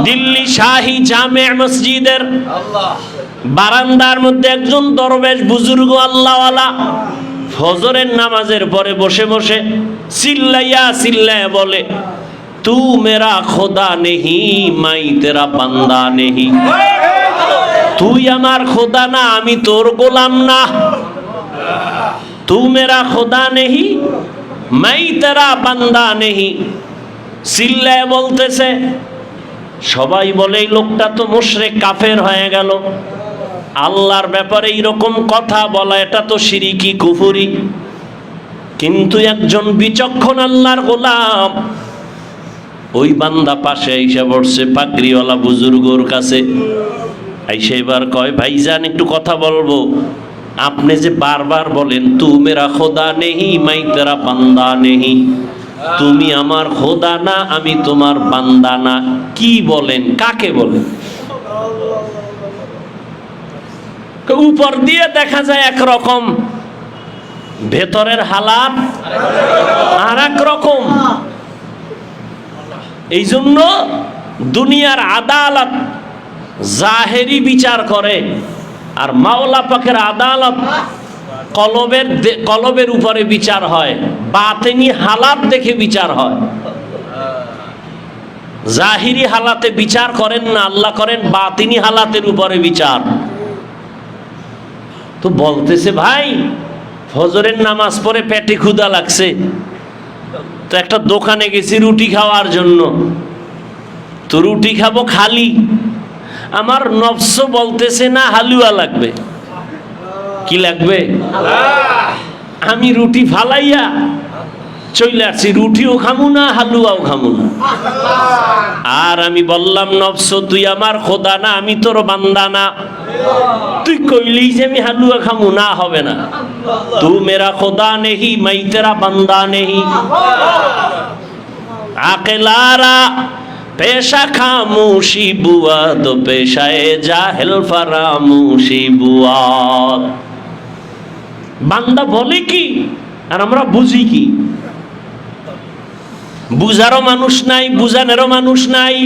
দিল্লি শাহী জামে মসজিদের বারান্দার মধ্যে একজন দরবেশ বুজুর্গ আল্লাহওয়ালা ফজরের নামাজের পরে বসে বসে চিল্লাইয়া চিল্লাইয়া বলে, তু মেরা খোদা নেহি মাই তেরা বান্দা নেহি। তুই আমার খোদা না, আমি তোর গোলাম না। তু মেরা খোদা নেহি মাই তেরা বান্দা নেহি। চিল্লায় বলতেছে। সবাই বলে এই লোকটা তো মুশরিক কাফের হয়ে গেল, আল্লাহর ব্যাপারে এইরকম কথা বলা এটা তো শিরকি কুফরি। কিন্তু একজন বিচক্ষণ আল্লাহর গোলাম ওই বান্দা পাশে আইসা বসছে পাগড়িওয়ালা বুজুর্গর কাছে। আইসা এবার কয়, ভাইজান একটু কথা বলবো। আপনি যে বারবার বলেন তু মেরা খোদা নেহি মাই তেরা বান্দা নেহি, তুমি আমার খোদা না, আমি তোমার বান্দা না, কি বলেন, কাকে বলেন? উপর দিয়ে দেখা যায় একরকম, ভেতরের হালাত আর এক রকম। এই জন্য দুনিয়ার আদালত জাহেরি বিচার করে, আর মাওলা পাকের আদালত কলবের উপরে বিচার হয়, বাতেনি হালাত দেখে বিচার হয়। জাহিরি হালাতে বিচার করেন না আল্লাহ, করেন বাতিনি হালাতের উপরে বিচার। তো বলতেছে, ভাই ফজরের নামাজ পড়ে পেটে ক্ষুধা লাগছে, তো একটা দোকানে গেছি রুটি খাওয়ার জন্য। তো রুটি খাবো খালি, আমার নফস বলতেছে না হালুয়া লাগবে। কি লাগবে? আমি রুটি ফালাইয়া চলে আসছি, রুটিও খামু না হালুয়াও খামু না। আর আমি বললাম, নফস তুই আমার খোদা না, আমি তোর বান্দা না। তুই কইলি যে আমি হালুয়া খামু না, হবে না। তু মেরা খোদা নেহি মাই তেরা বান্দা নেহি। আকেলারা পেশা খামোশি বুয়াদ, পেশায় জাহেল ফারামুশি বুয়াদ। বান্দা বলে কি আর আমরা বুঝি কি? বুঝারও মানুষ নাই, বুঝানেরও মানুষ নাই।